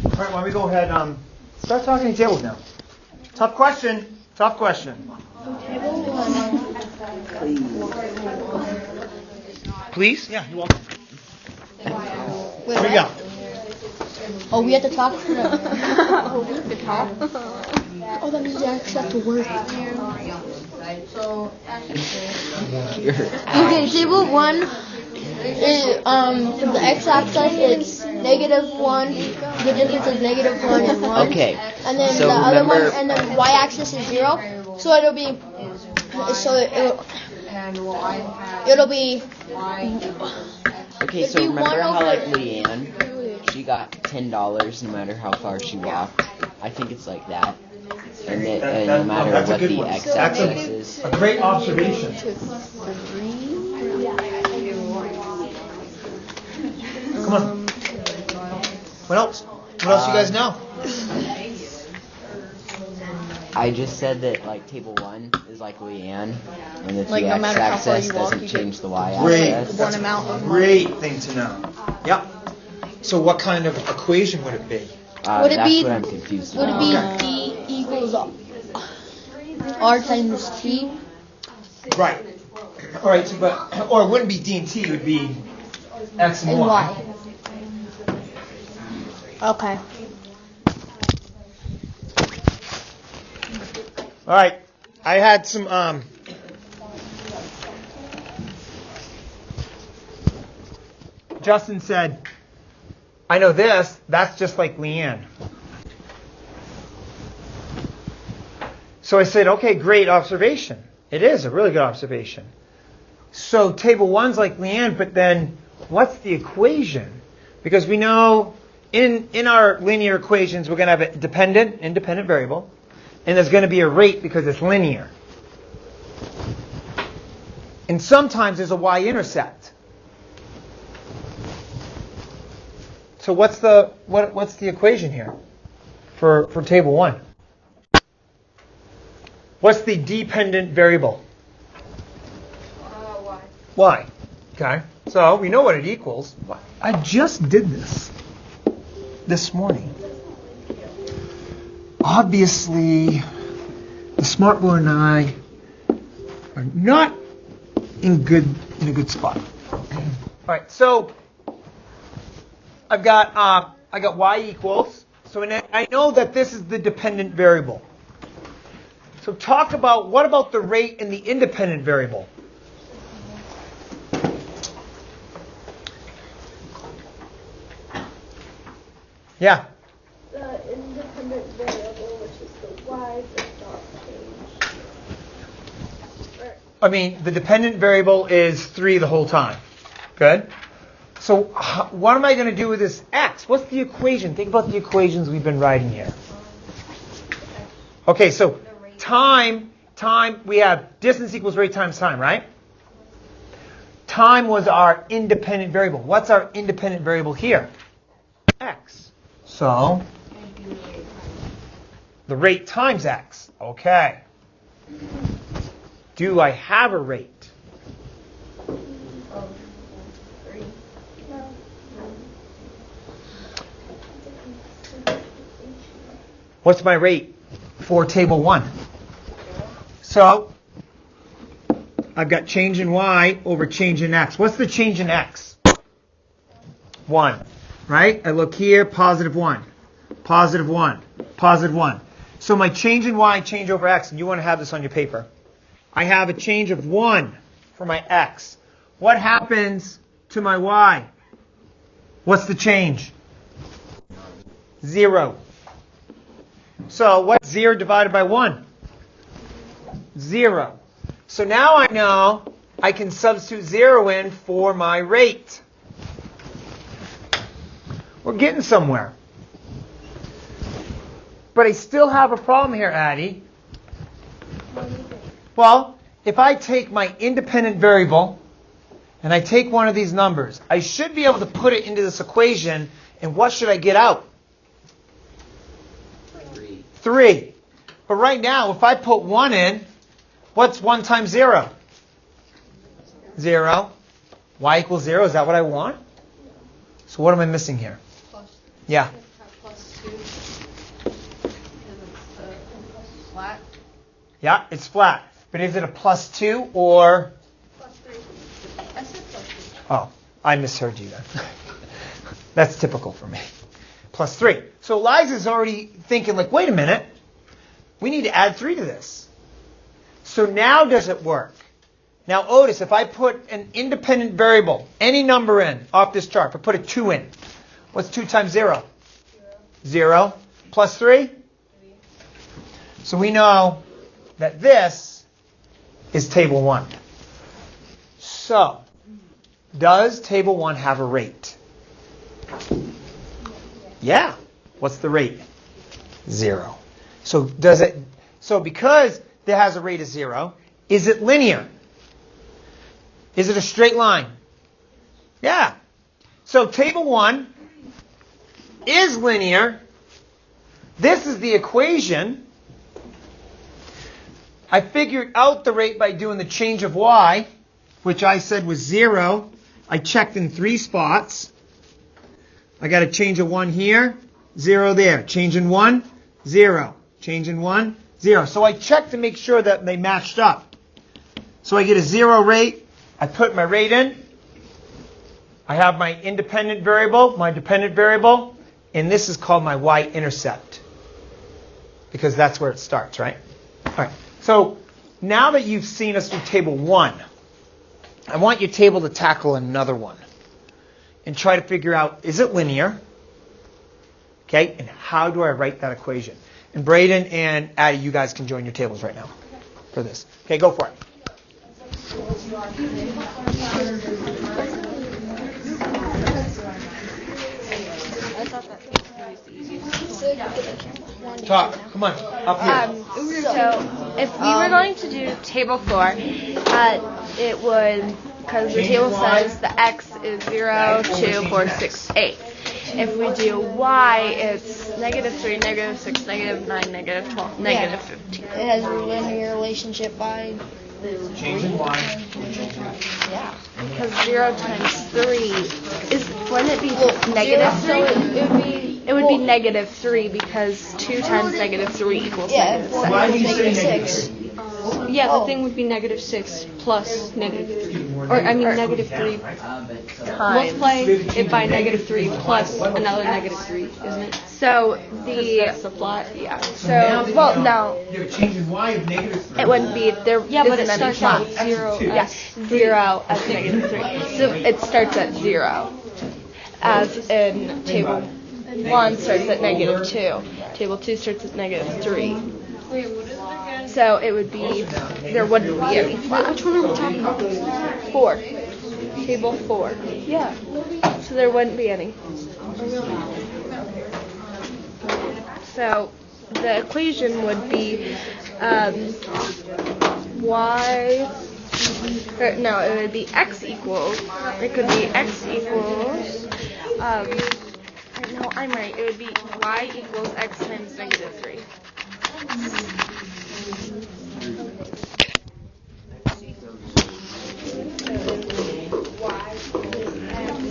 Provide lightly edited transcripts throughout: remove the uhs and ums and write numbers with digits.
All right, why don't we go ahead start talking in tables now. Tough question. Tough question. Please? Yeah, you're welcome. Wait, Here we go. Oh, we have to talk? Oh, we have to talk? Oh, that means you actually have to work. Okay, table 1 is, for the x-axis, it's -1. The difference is -1 and 1. Okay. And then So the other one, remember- and the y-axis is 0. So it'll be, it'll be. Okay, so remember how like Leanne, she got $10 no matter how far she walked. I think it's like that. And no matter that's a what good the one. x-axis is. A great observation. Come on. What else? What else you guys know? I just said that like table 1 is like Leanne, and that Like, the no matter how far x-axis you walk, doesn't you change get the Great. y-axis. One amount of Great thing to know. Yep. So what kind of equation would it be? Would it That's be- what I'm confused Would it about. be D equals R times T? Right. All right, so, or it wouldn't be D and T, it would be X and And Y. Y. Okay. All right. I had some Justin said, I know this, that's just like Leanne. So I said, okay, great observation. It is a really good observation. So table 1's like Leanne, but then what's the equation? Because we know in our linear equations, we're going to have a dependent, independent variable, and there's going to be a rate because it's linear. And sometimes there's a y-intercept. So what's the equation here for table 1? What's the dependent variable? Y. Y. Okay. So we know what it equals. I just did this morning. Obviously, the smart boy and I are not in a good spot. All right. So I got y equals. So I know that this is the dependent variable. So what about the rate in the independent variable? Yeah. The independent variable, which is the y, does not change. I mean, the dependent variable is 3 the whole time. Good. So what am I going to do with this x? What's the equation? Think about the equations we've been writing here. Okay, so time, we have distance equals rate times time, right? Time was our independent variable. What's our independent variable here? X. So, the rate times x. Okay. Do I have a rate? What's my rate for table 1? So, I've got change in y over change in x. What's the change in x? 1. Right? I look here, positive 1. Positive 1. Positive 1. So my change in y, change over x, and you want to have this on your paper. I have a change of 1 for my x. What happens to my y? What's the change? 0. So what's 0 divided by 1? 0. So now I know I can substitute 0 in for my rate. We're getting somewhere. But I still have a problem here, Addie. Well, if I take my independent variable and I take one of these numbers, I should be able to put it into this equation, and what should I get out? 3. But right now, if I put 1 in, what's 1 times 0? 0. Y equals 0. Is that what I want? So what am I missing here? Plus. Yeah. Plus. flat? Yeah, it's flat. But is it a +2 or? +3. I said plus 3. Oh, I misheard you then. That's typical for me. +3. So Liza's already thinking like, wait a minute. We need to add 3 to this. So now does it work? Now Otis, if I put an independent variable, any number in off this chart, if I put a 2 in, what's 2 times 0? 0. Plus 3? So we know that this is table 1. So, does table 1 have a rate? Yeah. What's the rate? 0. So does it? So because it has a rate of 0, is it linear? Is it a straight line? Yeah. So table 1 is linear. This is the equation. I figured out the rate by doing the change of y, which I said was 0. I checked in 3 spots. I got a change of 1 here, 0 there. Change in 1, 0. Change in 1, 0. So I checked to make sure that they matched up. So I get a 0 rate. I put my rate in. I have my independent variable, my dependent variable, and this is called my y-intercept because that's where it starts, right? All right. So now that you've seen us do table 1, I want your table to tackle another one and try to figure out, is it linear? Okay, and how do I write that equation? And Braden and Addie, you guys can join your tables right now for this. Okay, go for it. Talk. Come on. Up here. So if we were going to do table 4, it would, because the table says the x is 0, 2, 4, 6, 8. If we do y, it's -3, -6, -9, -12, -15. It has a linear relationship by. Changing y. Yeah. Because 0 times 3 is, wouldn't it be -3? It would be -3 because 2 times -3 equals Yeah, -6. Why do you say -6. Yeah, the thing would be -6 plus -3. Or, I mean, -3. Multiply it by -3 plus another -3, isn't it? So That's the plot. yeah. So, well, no, You have a change in y of -3. it wouldn't be, there Yeah, but it isn't any starts out plot. with 0 Yeah, as 0 as -3. So it starts at 0. As in table 1 starts at -2. Table 2 starts at -3. So it would be, there wouldn't be any flat. Which one are we talking about? 4. Table 4. Yeah. So there wouldn't be any. So the equation would be y, or no, it would be x equals, it could be x equals, no, I'm right, it would be y equals x times -3.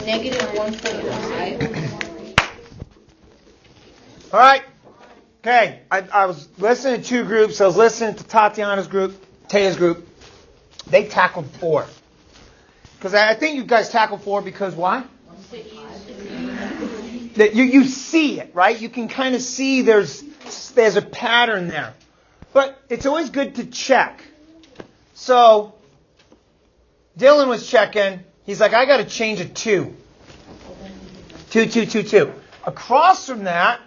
-1.5. All right. Okay. I was listening to 2 groups. I was listening to Tatiana's group, Taya's group. They tackled 4. Because I think you guys tackled 4 because why? That you see it, right? You can kind of see there's a pattern there. But it's always good to check. So Dylan was checking. He's like, I got to change a 2. 2, 2, 2, 2. Across from that,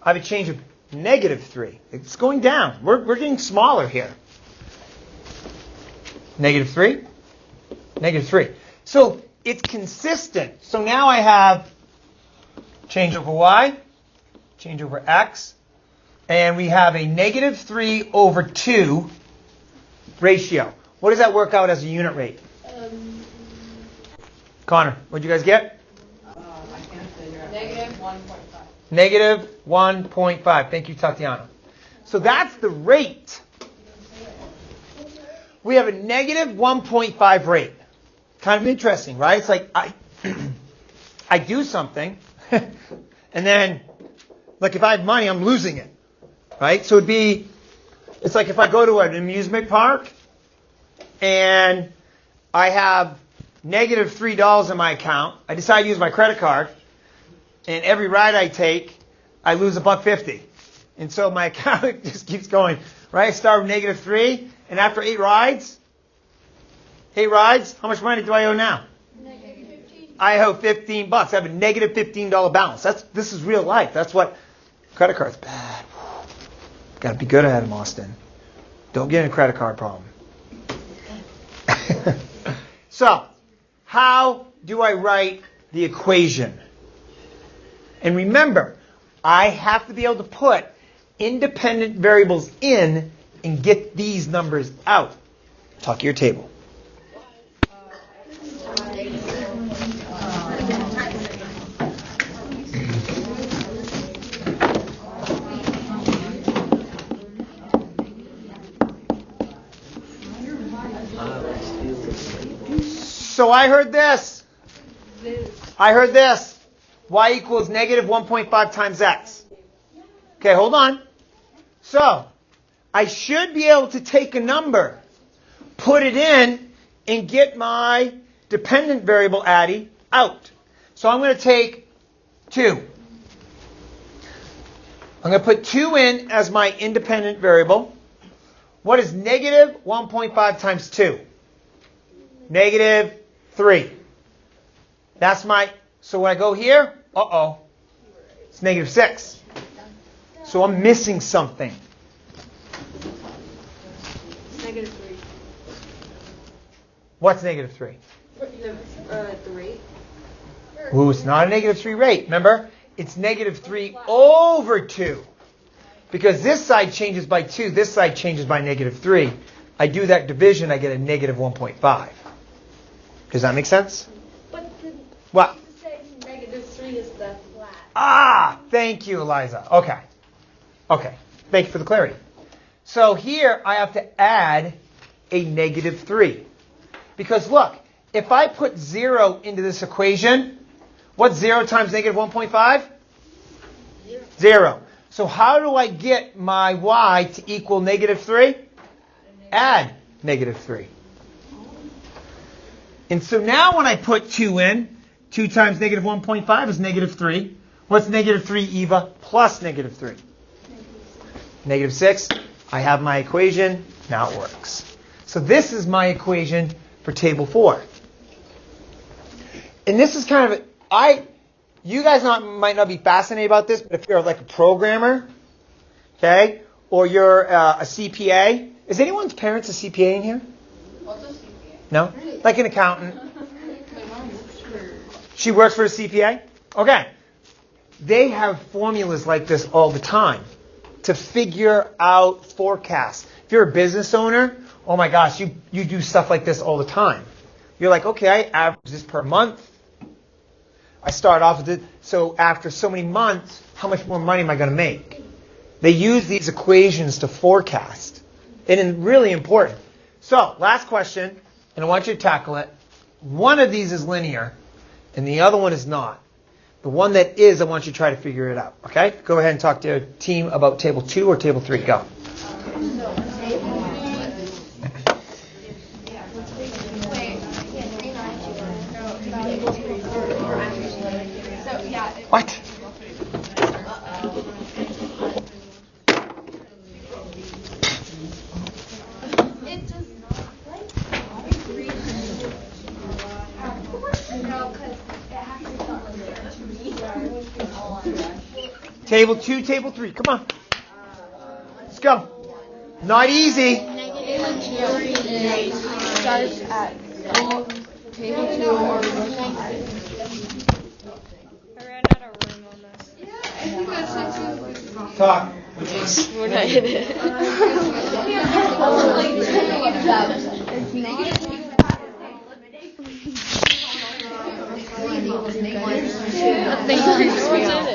I have a change of -3. It's going down. We're getting smaller here. -3, -3. So it's consistent. So now I have change over y, change over x, and we have a -3 over 2 ratio. What does that work out as a unit rate? Connor, what'd you guys get? -1.5. Thank you, Tatiana. So that's the rate. We have a -1.5 rate. Kind of interesting, right? It's like I do something, and then, like if I have money, I'm losing it, right? So it'd be It's like if I go to an amusement park and I have negative $3 in my account. I decide to use my credit card, and every ride I take, I lose $1.50. And so my account just keeps going. Right? I start with negative 3, and after 8 rides, how much money do I owe now? I owe $15. I have a negative $15 balance. This is real life. That's what credit cards bad. Got to be good at them, Austin. Don't get in a credit card problem. So, how do I write the equation? And remember, I have to be able to put independent variables in and get these numbers out. Talk to your table. So I heard this. Y equals negative 1.5 times x. Okay, hold on. So, I should be able to take a number, put it in, and get my dependent variable Addie out. So I'm going to take 2. I'm going to put 2 in as my independent variable. What is negative 1.5 times 2? Negative 3. That's my, so when I go here, it's negative 6. So I'm missing something. It's negative 3. What's negative 3? The rate. Ooh, it's not a negative 3 rate. Remember, it's negative 3 over 2. Because this side changes by 2, this side changes by negative 3. I do that division, I get a negative 1.5. Does that make sense? But What? to say negative 3 is the flat. Ah, thank you, Eliza. Okay. Thank you for the clarity. So here I have to add a negative 3. Because look, if I put 0 into this equation, what's 0 times negative 1.5? 0. So how do I get my y to equal negative 3? Add negative 3. And so now when I put 2 in, 2 times negative 1.5 is negative 3. What's negative 3, Eva, plus negative 3? Negative 6. I have my equation. Now it works. So this is my equation for table 4. And this is kind of, you guys might not be fascinated about this, but if you're like a programmer, okay, or you're a CPA, is anyone's parents a CPA in here? No? Like an accountant. She works for a CPA? Okay. They have formulas like this all the time to figure out forecasts. If you're a business owner, oh my gosh, you do stuff like this all the time. You're like, okay, I average this per month. I start off with it. So after so many months, how much more money am I going to make? They use these equations to forecast. And it's really important. So, last question. And I want you to tackle it. One of these is linear, and the other one is not. The one that is, I want you to try to figure it out. Okay? Go ahead and talk to your team about table 2 or table 3. Go. What? Table 2, table 3. Come on. Let's go. Not easy. Starts at table 2 or I ran out of room on this. Talk. We're not in it. Nothing creeps me out.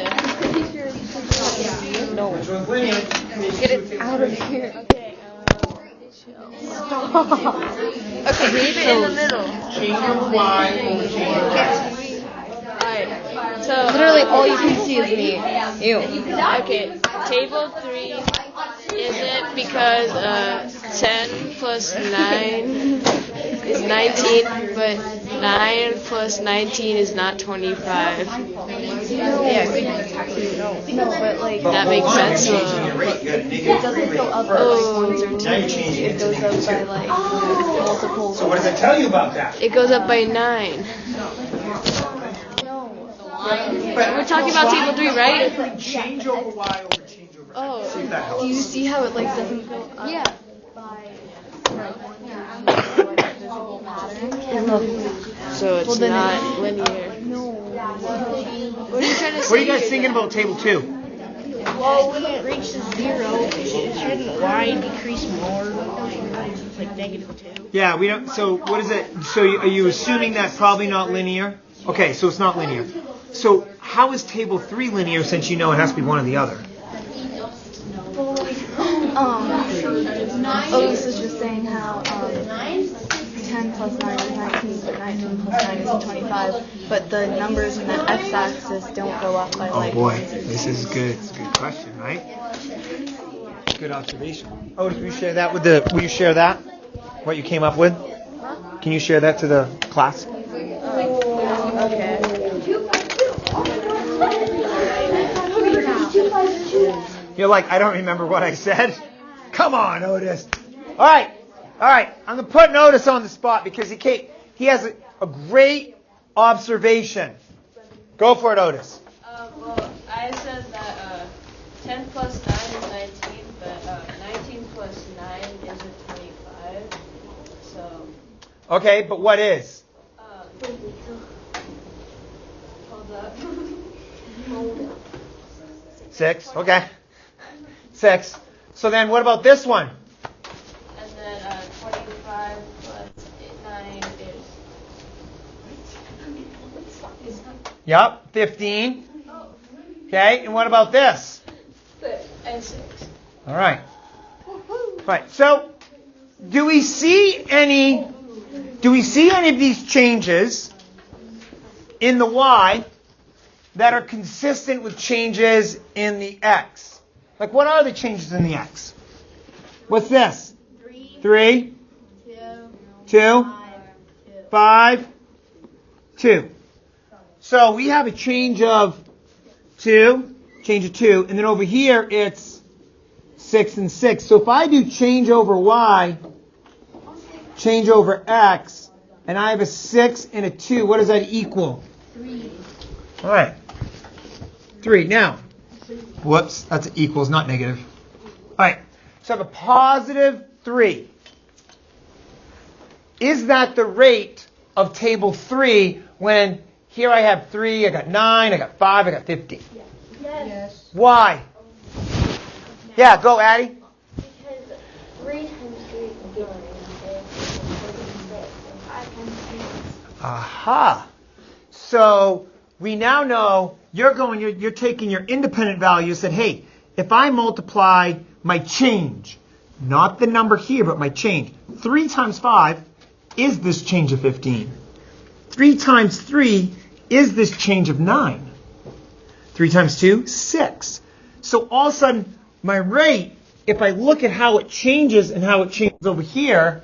No. Which one's linear? Get it out of here. Okay. Okay, leave it in the middle. Change your y over change your x. Alright. So literally all you can see is me. Ew. Okay. Table 3. Is it because 10 plus 9 is 19, but 9 plus 19 is not 25? Yeah, no, but like That makes sense. it doesn't go up by like ones or twos. It goes up by like multiples. So what does it tell you about that? It goes up by 9. We're talking about table 3, right? Change over y over change over x. Oh. See if that helps. Do you see how it like doesn't go up? Yeah. So it's not linear. What are you trying to say? What are you guys thinking about table 2? Well, when it reaches 0, shouldn't y decrease more like -2? Yeah, we don't. So what is it? So are you assuming that's probably not linear? Okay, so it's not linear. So how is table 3 linear since you know it has to be one or the other? Otis was just saying how 10 plus 9 is 19, but 19 plus 9 is 25, but the numbers in the x-axis don't go up by like Oh boy, ones or this is good. It's a good question, right? Good observation. Otis, will you share that with the? Will you share that? What you came up with? Can you share that to the class? Okay. You're like, I don't remember what I said. Come on, Otis. All right. I'm gonna put Otis on the spot because he has a great observation. Go for it, Otis. Well, I said that 10 plus 9 is 19, but 19 plus 9 isn't 25. So. Okay, but what is? Hold up. 6. Okay. 6. So then, what about this one? And then 25 plus 9 is. Yep, 15. Okay, and what about this? And 6. All right. Right. So, do we see any of these changes in the y that are consistent with changes in the x? Like, what are the changes in the x? What's this? 3, 2, 5, 2. So we have a change of 2, and then over here it's 6 and 6. So if I do change over y, change over x, and I have a 6 and a 2, what does that equal? 3. All right. 3. Now, whoops, that's equals, not negative. All right. So I have a positive 3. Is that the rate of table 3 when here I have 3, I got 9, I got 5, I got 50? Yes. Why? Yeah, go, Addie. Because 3 times 3 is 9. 5 times 3 is Aha. So we now know you're taking your independent value and said, hey, if I multiply my change, not the number here, but my change, 3 times 5 is this change of 15. 3 times 3 is this change of 9. 3 times 2, 6. So all of a sudden, my rate, if I look at how it changes and how it changes over here,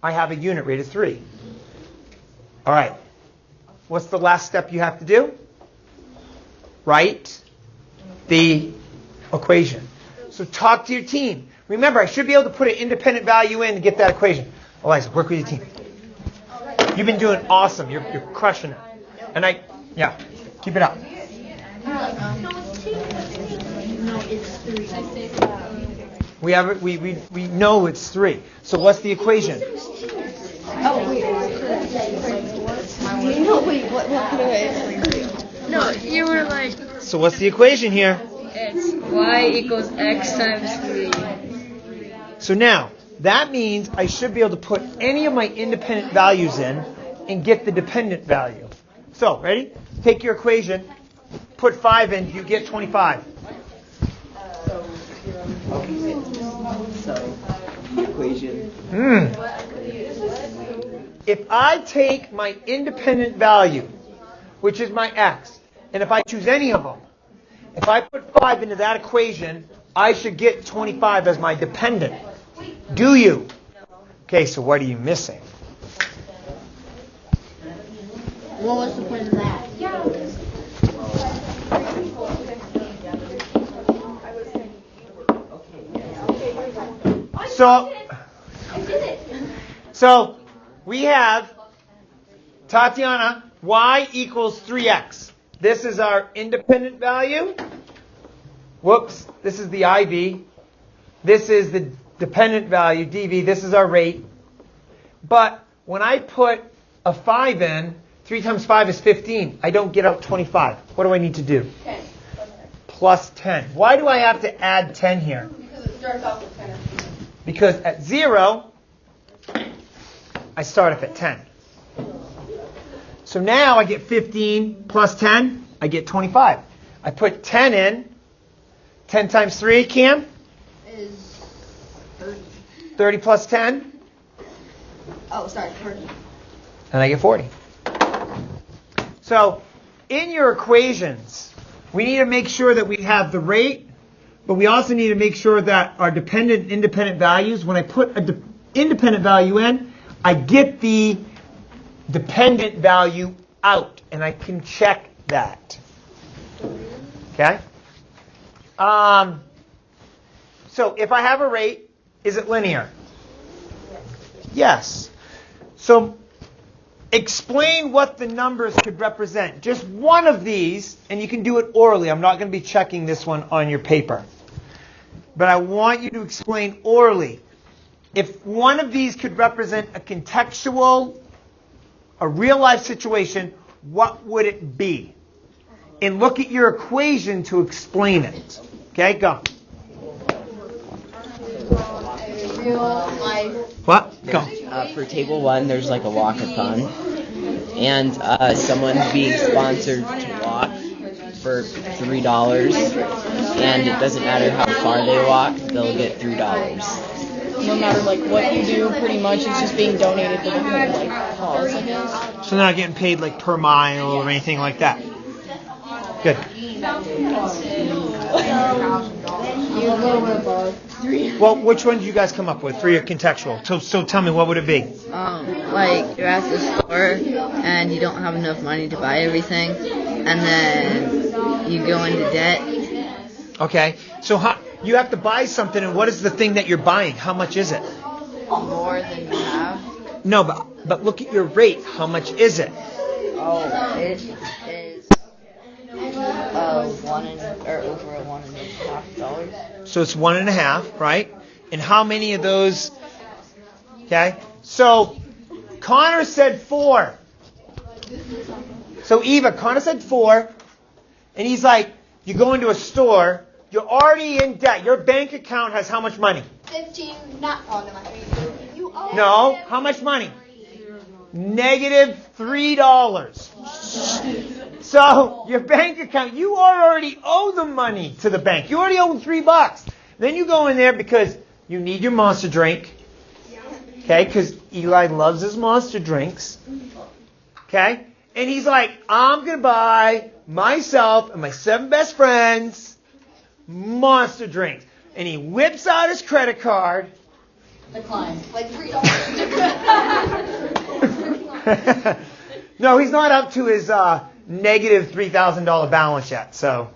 I have a unit rate of 3. All right. What's the last step you have to do? Write the equation. So talk to your team. Remember, I should be able to put an independent value in to get that equation. Eliza, work with your team. You've been doing awesome. You're crushing it. And keep it up. We have it. We know it's 3. So what's the equation? No, you were like. So what's the equation here? It's y equals x times 3. So now, that means I should be able to put any of my independent values in and get the dependent value. So, ready? Take your equation, put 5 in, you get 25. So, equation. If I take my independent value, which is my x, and if I choose any of them, if I put 5 into that equation, I should get 25 as my dependent. Do you? Okay, so what are you missing? What was the point of that? So we have, Tatiana, y equals 3x. This is our independent value. Whoops, this is the IV. This is the dependent value, dv. This is our rate. But when I put a 5 in, 3 times 5 is 15. I don't get out 25. What do I need to do? 10. Plus 10. Why do I have to add 10 here? Because it starts off with 10. Because at 0, I start off at 10. So now I get 15 plus 10, I get 25. I put 10 in. 10 times 3, Cam? Is 30. 30 plus 10? Oh, sorry, 30. And I get 40. So in your equations, we need to make sure that we have the rate, but we also need to make sure that our dependent and independent values, when I put an independent value in, I get the dependent value out, and I can check that. Okay? So if I have a rate, is it linear? Yes. So explain what the numbers could represent. Just one of these, and you can do it orally. I'm not going to be checking this one on your paper. But I want you to explain orally. If one of these could represent a contextual, a real-life situation, what would it be? And look at your equation to explain it. Okay, go. What? Go. For table 1, there's like a walkathon, and someone's being sponsored to walk for $3, and it doesn't matter how far they walk, they'll get $3. No matter like what you do, pretty much it's just being donated to the whole like cause, I guess. So they're not getting paid like per mile or anything like that. Good. Well, which one did you guys come up with for your contextual? So tell me, what would it be? Like you're at the store and you don't have enough money to buy everything, and then you go into debt. Okay. So you have to buy something, and what is the thing that you're buying? How much is it? More than you have. No, but look at your rate. How much is it? Oh, it is over $1.50. So it's $1.50, right? And how many of those? Okay. So Connor said 4. So Eva, Connor said 4, and he's like, you go into a store, you're already in debt. Your bank account has how much money? 15, not on the money. You owe No, how much money? Negative $3. So your bank account, you already owe the money to the bank. You already owe them $3. Then you go in there because you need your Monster drink. Okay, because Eli loves his Monster drinks. Okay, and he's like, I'm going to buy myself and my 7 best friends Monster drinks. And he whips out his credit card. Decline. Like $3. No, he's not up to his negative $3,000 balance yet. So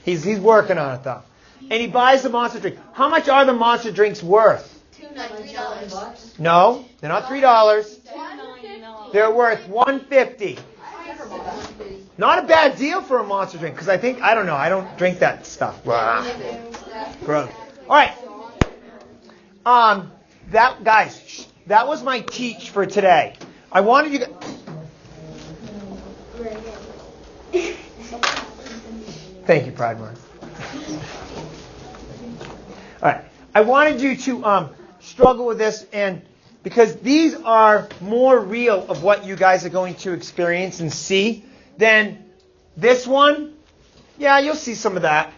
he's working on it though. And he buys the Monster drink. How much are the Monster drinks worth? $2.99. No, they're not $3. They're worth $1.50. Not a bad deal for a Monster drink because I don't I don't drink that stuff. Gross. All right. That was my teach for today. I wanted you. Thank you, Pridemore. All right. I wanted you to struggle with this, and because these are more real of what you guys are going to experience and see than this one. Yeah, you'll see some of that.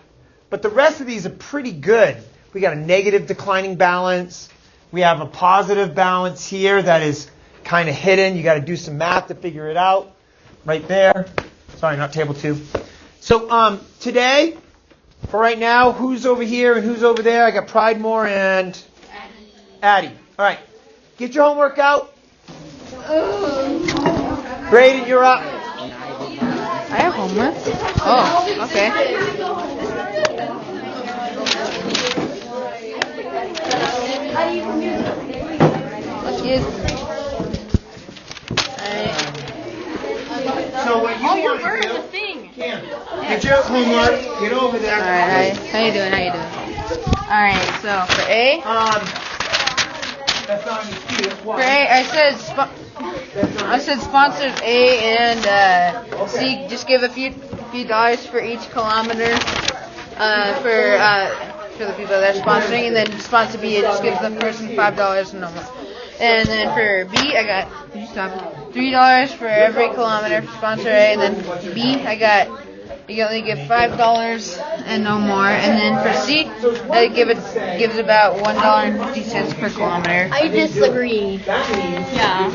But the rest of these are pretty good. We got a negative declining balance. We have a positive balance here that is kind of hidden. You got to do some math to figure it out. Right there. Sorry, not table 2. So today, For right now, who's over here and who's over there? I got Pridemore and Addie. All right. Get your homework out. Braden, you're up. I have homework. Oh, okay. Let's use. So what you want to do? Cam, get your homework. Get over there. Alright, how you doing? Alright, so for A. That's not on your cue. That's why. For A, I said sponsors A and C just give a few dollars for each kilometer for the people that are sponsoring, and then sponsor B just gives the person $5 and no more. And then for B, I got $3 for every kilometer for sponsor A, and then B, you only give $5 and no more. And then for C, gives about $1.50 per kilometer. I disagree. Yeah.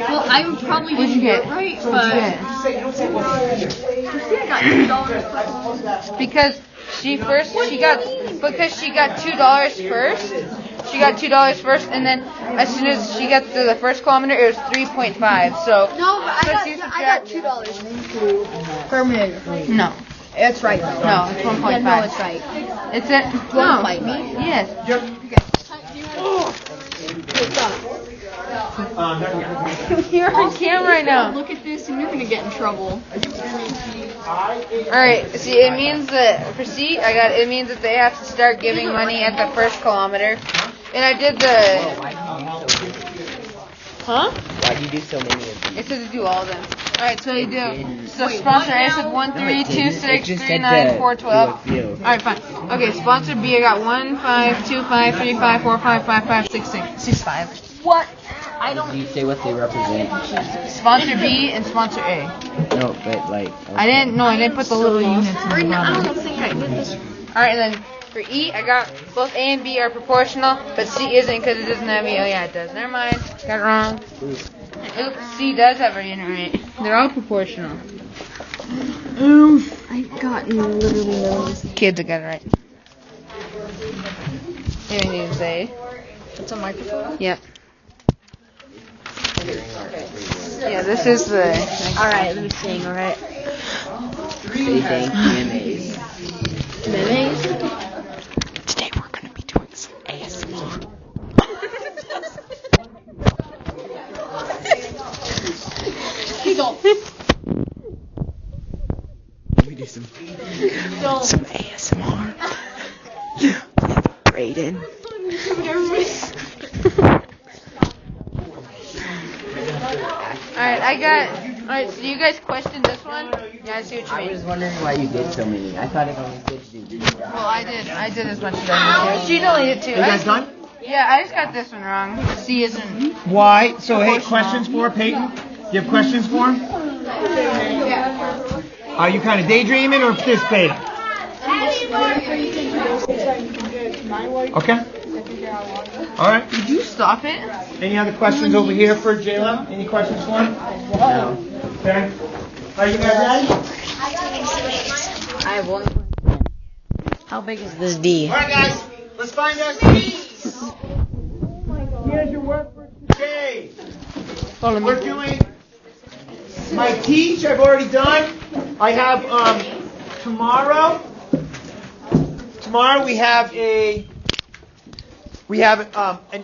Well, I'm probably What'd you get? right, What'd you but Because she got $2 first. She got $2 first, and then as soon as she got to the first kilometer, it was 3.5. So no, but I got $2 per minute. No, That's right. no, it's 1.5. Yeah, no, it's right. It's it. You want to fight me? Yes. You're on camera right now. look at this and you're gonna get in trouble. Alright, see, it means that for C, it means that they have to start giving money at the first kilometer. And I did the... Huh? Why do you do so many of them? It says to do all of them. Alright, so you do. So sponsor A said 1, 3, 2, 6, 3, 9, 4, 12. Alright, fine. Okay, sponsor B, I got 1, 5, 2, 5, 3, 5, 4, 5, 5, 5, 6, 6, 5. What? Do you say what they represent? Sponsor B and sponsor A. No, but like. Okay. I didn't put the little units in the I bottom. don't think I did this. Alright, and then for E, I got both A and B are proportional, but C isn't because it doesn't have E. Oh yeah, it does. Never mind. Got it wrong. Oops, C does have a unit rate. They're all proportional. Oof. I've gotten literally those. Kids have got it right. Anything you say? It's a microphone? Yep. Yeah, this is the... Alright, let me sing, alright? Say thank memes. Memes? Today we're gonna be doing some ASMR. We do some ASMR. Brayden. Alright, so you guys questioned this one? Yeah, I see what you mean. I was wondering why you did so many. I thought it only said to do. Well, I did as much as I did. She deleted too. You guys done? Yeah, I just got this one wrong. C isn't. Why? So, hey, questions for Peyton? You have questions for him? Yeah. Are you kind of daydreaming or participating? Okay. All right. Did you stop it? Any other questions over here for Jayla? Any questions for him? No. Okay. Are you guys ready? I have one. How big is this D? All right, guys. Let's find our C's. Here's your work for today. We're doing my teach. I've already done. I have tomorrow. Tomorrow we have an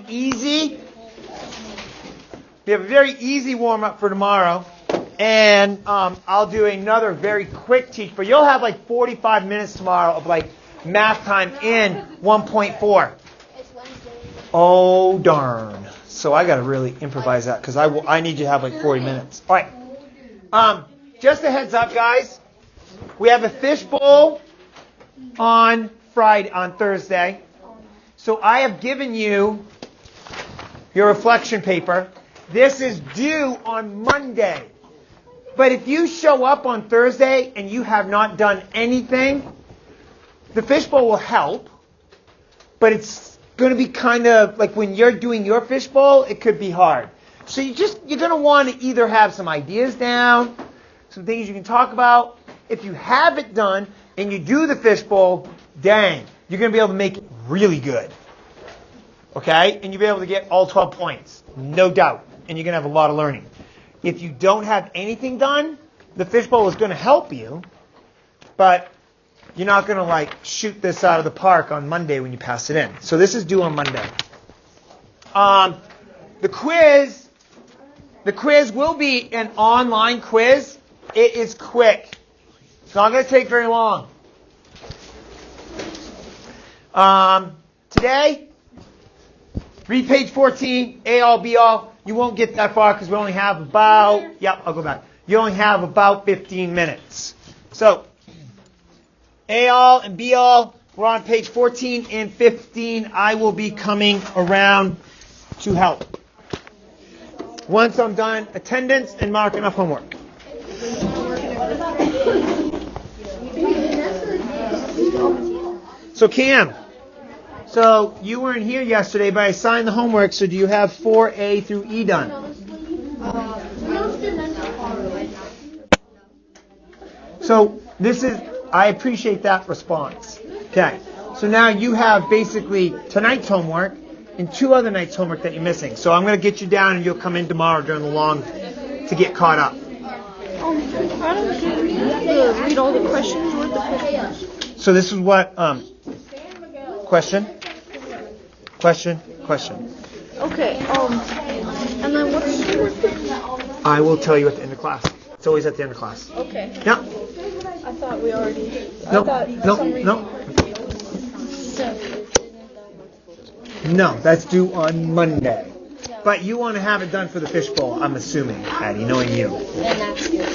easy. We have a very easy warm up for tomorrow, and I'll do another very quick teach. But you'll have like 45 minutes tomorrow of like math time in 1.4. Oh darn! So I got to really improvise that because I need you to have like 40 minutes. All right. Just a heads up, guys. We have a fishbowl on Thursday. So I have given you your reflection paper. This is due on Monday. But if you show up on Thursday and you have not done anything, the fishbowl will help. But it's going to be kind of like when you're doing your fishbowl, it could be hard. So you're going to want to either have some ideas down, some things you can talk about. If you have it done, and you do the fishbowl, dang, you're going to be able to make it really good. Okay? And you'll be able to get all 12 points. No doubt. And you're going to have a lot of learning. If you don't have anything done, the fishbowl is going to help you, but you're not going to shoot this out of the park on Monday when you pass it in. So this is due on Monday. The quiz will be an online quiz. It is quick. It's not going to take very long. Today, read page 14, A all, B all. You won't get that far because we only have I'll go back. You only have about 15 minutes. So, A all and B all, we're on page 14 and 15. I will be coming around to help. Once I'm done attendance and marking up homework. So Cam, you weren't here yesterday, but I signed the homework, so do you have 4A through E done? So I appreciate that response. Okay, so now you have basically tonight's homework and 2 other nights' homework that you're missing. So I'm going to get you down and you'll come in tomorrow during the long to get caught up. I don't read all the questions or the questions. So this is what, question. Okay, and then what's... I will tell you at the end of class. It's always at the end of class. Okay. Yeah. I thought we already... No, that's due on Monday. But you want to have it done for the fishbowl, I'm assuming, Patty, knowing you. And that's good.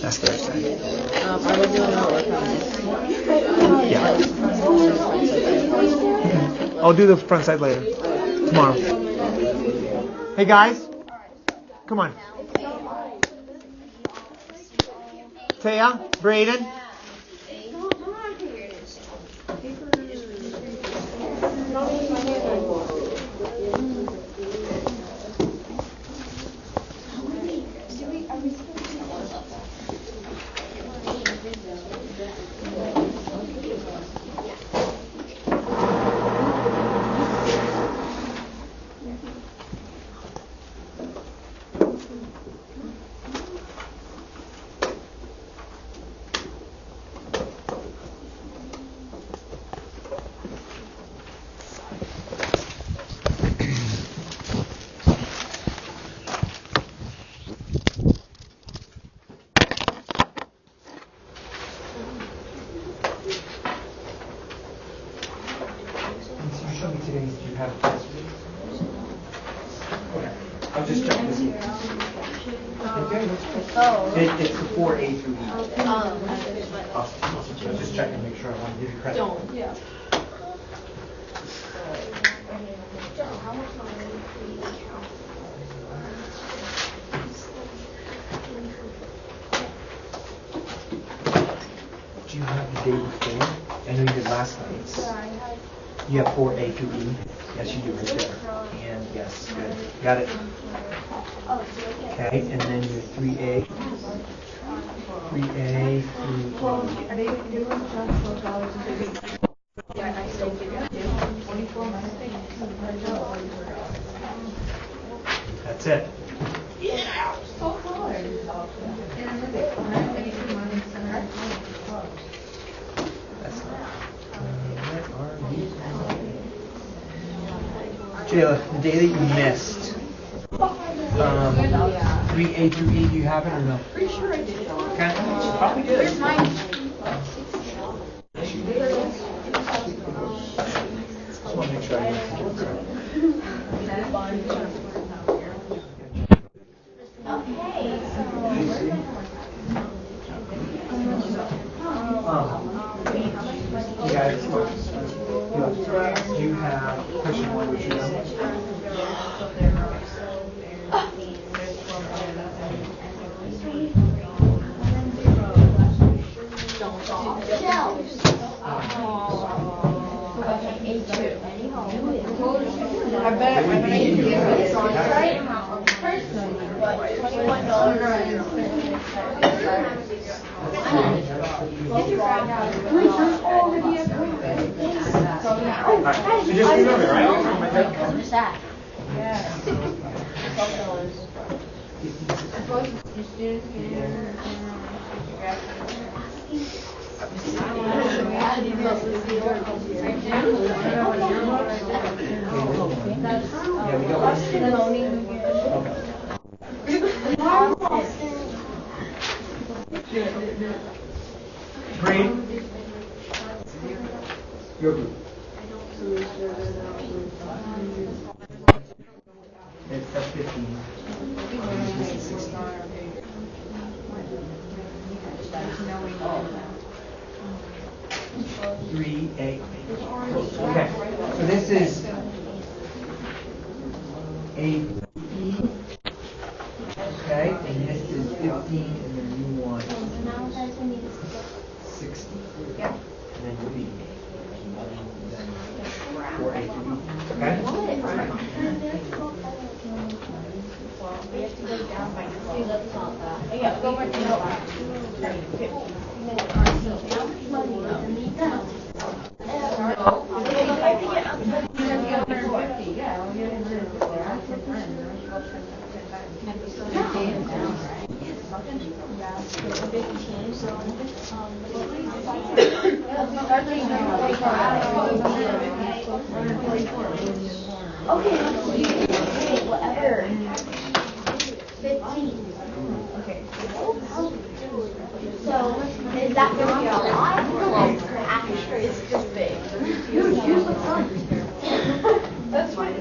That's Thursday. I will do an homework on this. Yeah. I'll do the front side later. Tomorrow. Hey guys, come on. Taya, Braden. I'll just check this here. It's the 4A through E. I'll just check and make sure I want to give you credit. Do you have the day before? I know you did last night. You have 4A through E. Yes, you do right there. And yes, good. Got it. Okay, and then your 3A. 3A That's it. Yeah. Jayla, the day that you missed, 3A through E, do you have it or no? Pretty sure I did. Okay, probably did. Where's mine? Just want to make sure I get it correct. You guys, do you have question 1 which you know? I bet I can get it personally, but $21 is So just remember, right? Green. Your group. That's 15. This is 16. Three, eight. Okay, so this is 8. Okay, and this is 15, and then you want 60. Yeah. And then you B. 4, 8, okay? We have to go down by okay, whatever. 15. Okay. So, is that going to be a lot or actually it's just big? Here's what's fun. That's fine.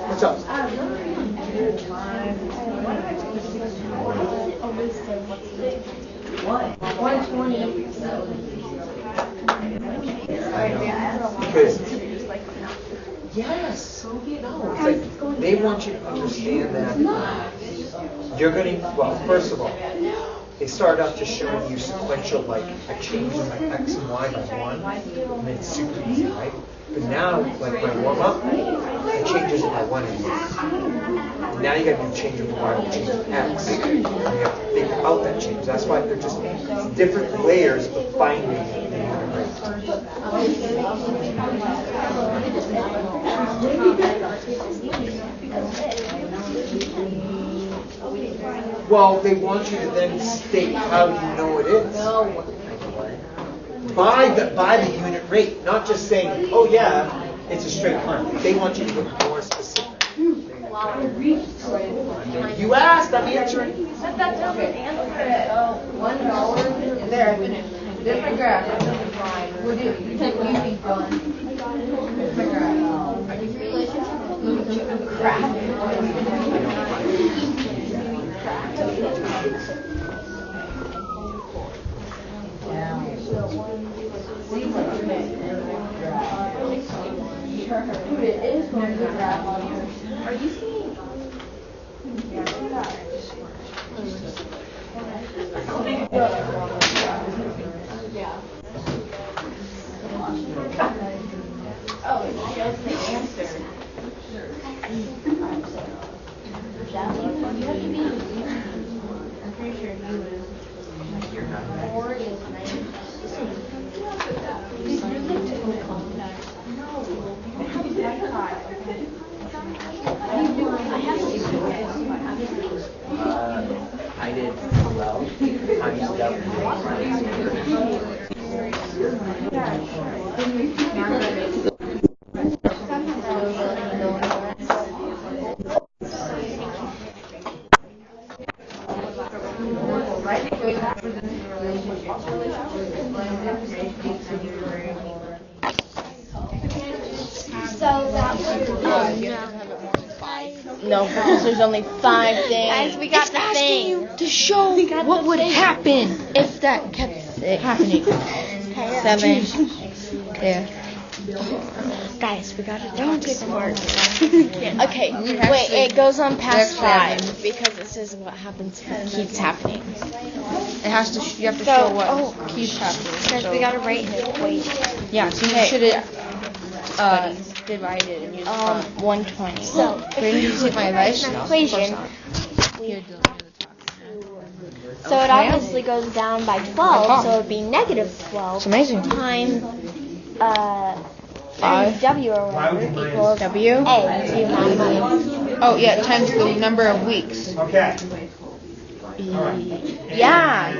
What's up? 120. Because yes, no, it's like they want you to understand that you're going to. Well, first of all, they start out just showing you sequential, like a change in like x and y by 1, and it's super easy, right? But now, like my warm up, it changes it by 1 and now you got to do change of y, change of x. And you have to think about that change. That's why they're just different layers of finding the unit rate. Well, they want you to then state how you know it is. By the unit rate, not just saying, oh yeah, it's a straight line. They want you to get more specific. You asked, I'm answering. $1. There, I finished. Different graph. We'll do it. You take what you think on. Different graph. Dude, it is going to graph on you. Are you seeing? Oh, it shows the answer. I'm pretty sure he was. 4 is 9. I did 12 times No, because there's only 5 things. Guys, we got it's the asking thing. you to show what would happen if that kept happening. 7. There. Guys, we got it. Don't get smart. Okay, wait, it goes on past 5 because this is what happens if it keeps happening. It has to. You have to show what keeps happening. Guys, we gotta write an equation. Yeah, so you should divide it and use 120. So, Where did you take my advice? an equation. So it obviously goes down by 12, so it would be negative 12 It's amazing. times 5. W or whatever equals W. A, the amount of money. Oh yeah, times the number of weeks. Okay. Yeah,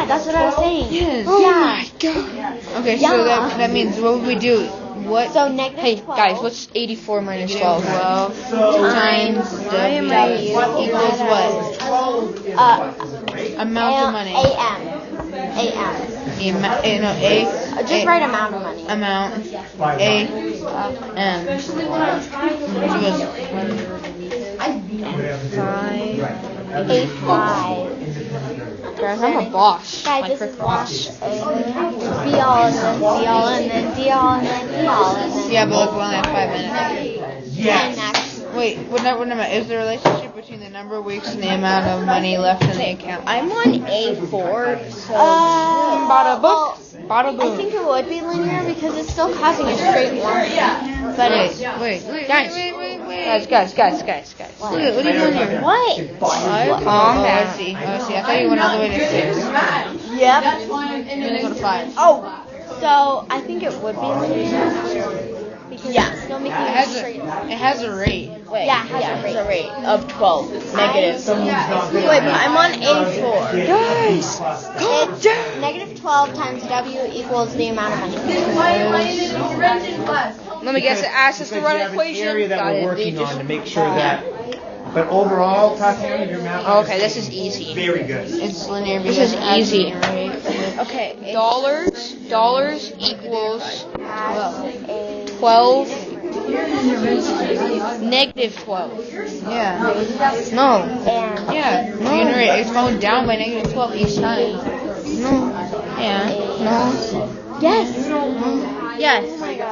that's what I was saying. Yes. Oh my god. Okay, so that means what would we do? What? So negative Hey 12. guys, what's 84 minus 12? 12 times W equals what? Amount of money. AM. Just write amount of money. Amount. A-M. A5. Guys, I'm a boss. Guys, this is boss. Be all and then be all and then be all and then be all and then. Yeah, but look, we only have 5 minutes. And next. Wait, what is the relationship between the number of weeks and the amount of money left in the account? I'm on A4, so Bada book. Bada I boom. think it would be linear because it's still causing a straight line. But Wait, guys. Guys. What are you doing here? what? Calm down. I see. I thought you went all the way to 6. Yep. I'm gonna go to 5. Oh, so I think it would be linear because it's still making a straight line. It has a rate. wait, Yeah, it has a rate of 12. Negative. Wait, but I'm on A4. Guys, calm down. Negative 12 times W equals the amount of money. Let me guess. It asks us to run an equation. Area that Got we're it. working on to make sure that. But overall, Tatiana, your math. Okay, this is easy. Very good. It's linear because this is easy. Okay. Dollars equals 12. Negative 12. Yeah. No. Yeah. No. Unit rate. It's going down by negative 12 each time. No. Yeah. No. Yes. Yes.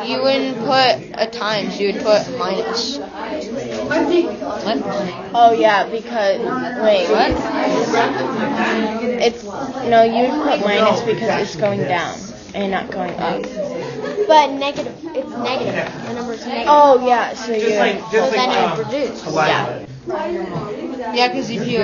You wouldn't put a times. You would put minus. What? Oh yeah, because wait. What? It's no. You would put minus because it's going down and not going up. But negative, it's negative. The number's negative. Oh yeah. So Just you. like then it reduced. Hawaii. Yeah, because if you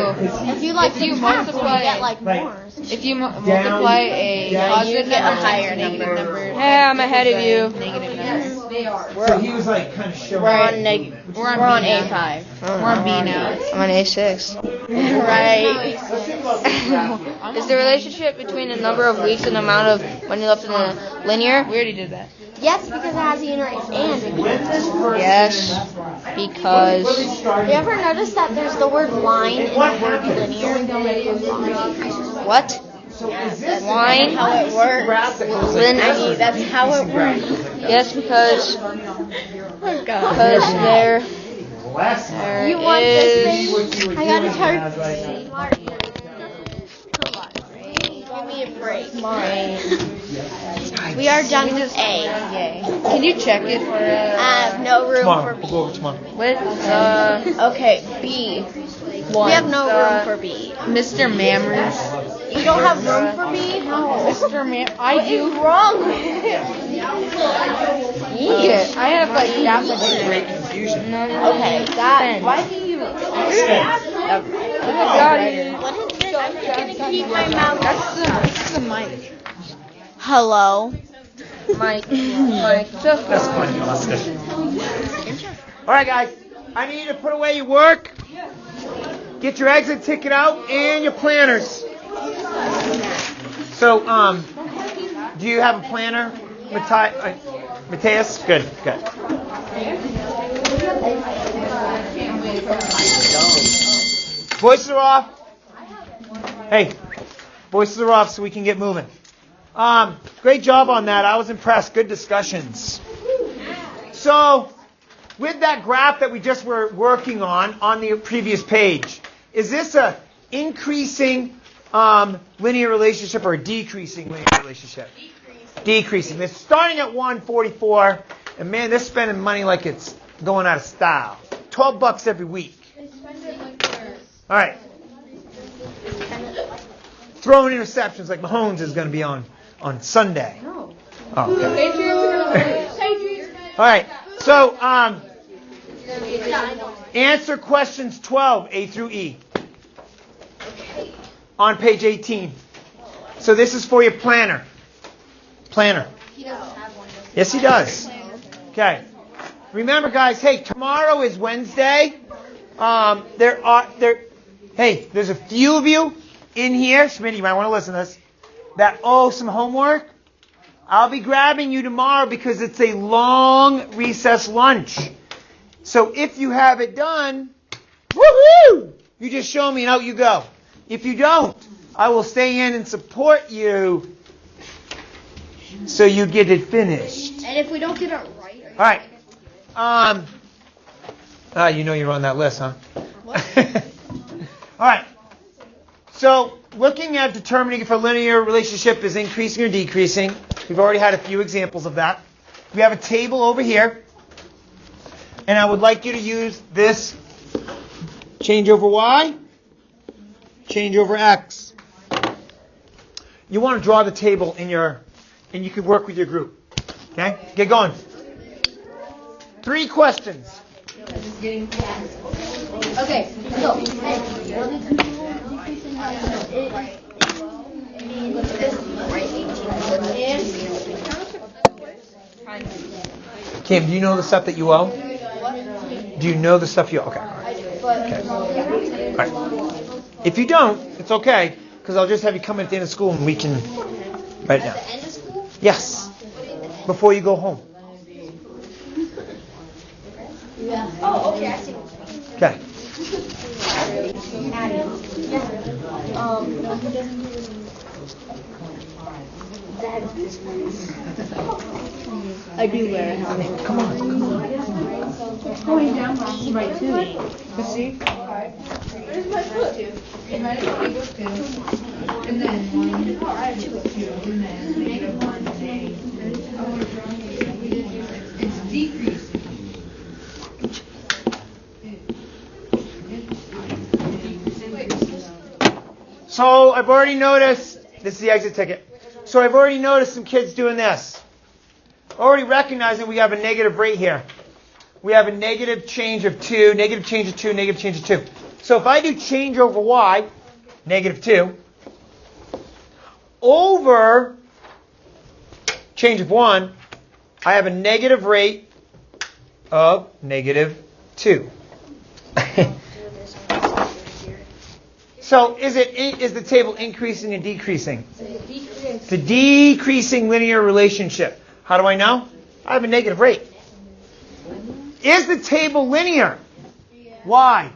multiply, you get like more. if you multiply a positive get a number higher times a negative number. number, hey, I'm ahead of you. Negative number. So he was like kind of showing. We're on A5. We're on B now. I'm on A6. Right. Is the relationship between the number of weeks and the amount of money left in the linear? We already did that. Yes, because it has a unit and. Yes, because You ever notice that there's the word line in the word linear? what? Line? How it works. That's how it works. Yes, because there You want this is thing? I got a card. Give me a break. We are done with A. Can you check it for I have no room for Tomorrow. B. We'll go over tomorrow. with Okay, B. We have no room for B. Mr. Mammers? You don't have room for B? No. Mr. I do. What's wrong with him? I have like that much. Okay, that. Why do you? What is this? I'm just gonna keep my mouth. That's the mic. Hello. Mike. That's funny. All right, guys. I need you to put away your work. Get your exit ticket out and your planners. So, do you have a planner, Mateus? Good. Voices are off. Hey, voices are off so we can get moving. Great job on that. I was impressed. Good discussions. So, with that graph that we just were working on the previous page, is this a increasing linear relationship or a decreasing linear relationship? Decreasing. It's starting at 144, and man, they're spending money like it's going out of style. $12 every week. All right. Throwing interceptions like Mahomes is going to be on Sunday. Oh, okay. All right. So, answer questions 12, A through E. On page 18. So this is for your planner. He doesn't have one. Yes, he does. Okay. Remember, guys. Hey, tomorrow is Wednesday. There's a few of you in here. Smitty, you might want to listen to this. That owe some homework. I'll be grabbing you tomorrow because it's a long recess lunch. So if you have it done, woohoo! You just show me and out you go. If you don't, I will stay in and support you so you get it finished. And if we don't get it right, All right. You know you're on that list, huh? What? All right. So, looking at determining if a linear relationship is increasing or decreasing, we've already had a few examples of that. We have a table over here, and I would like you to use this change over y, change over x. You want to draw the table and you can work with your group. Okay? Get going. 3 questions. Okay, so. Kim, do you know the stuff that you owe? Do you know the stuff you owe? Okay. All right. If you don't, it's okay, because I'll just have you come at the end of school and we can write it down. End of school? Yes. Before you go home. Yeah. Oh, okay, I see. Okay. I do wear a helmet. Come on. Going down right to me. Let's see. Where's my foot? And then one, two, and then negative 1 today. It's decreasing. So I've already noticed, this is the exit ticket. So I've already noticed some kids doing this. Already recognizing we have a negative rate here. We have a negative change of 2, negative change of 2, negative change of 2. So if I do change over y, negative 2, over change of 1, I have a negative rate of negative 2. So is the table increasing and decreasing? It's a decreasing linear relationship. How do I know? I have a negative rate. Is the table linear? Why?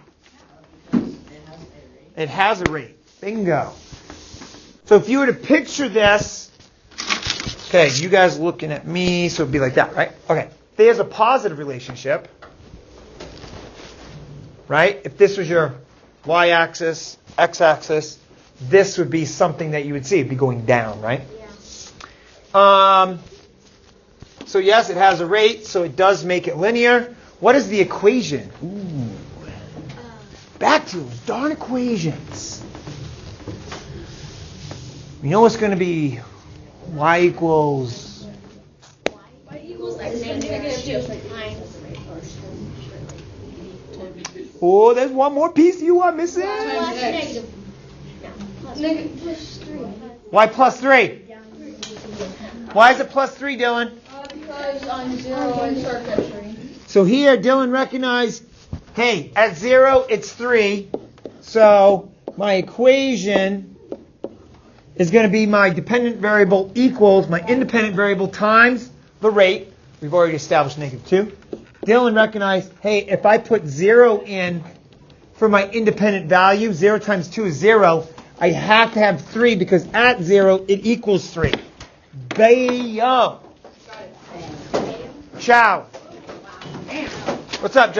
It has a rate. Bingo. So if you were to picture this, okay, you guys looking at me, so it'd be like that, right? Okay. There's a positive relationship, right? If this was your y-axis, x-axis, this would be something that you would see. It'd be going down, right? Yeah. So yes, it has a rate, so it does make it linear. What is the equation? Ooh. Back to those darn equations. You know what's going to be y equals... Oh, there's one more piece you are missing. Why plus 3? Why is it plus 3, Dylan? Because on 0 it's arbitrary. So here, Dylan recognized, hey, at 0 it's 3. So my equation is going to be my dependent variable equals my independent variable times the rate. We've already established negative 2. Dylan recognized, hey, if I put 0 in for my independent value, 0 times 2 is 0, I have to have 3 because at 0 it equals 3. Bayo. Ciao. What's up, Joe?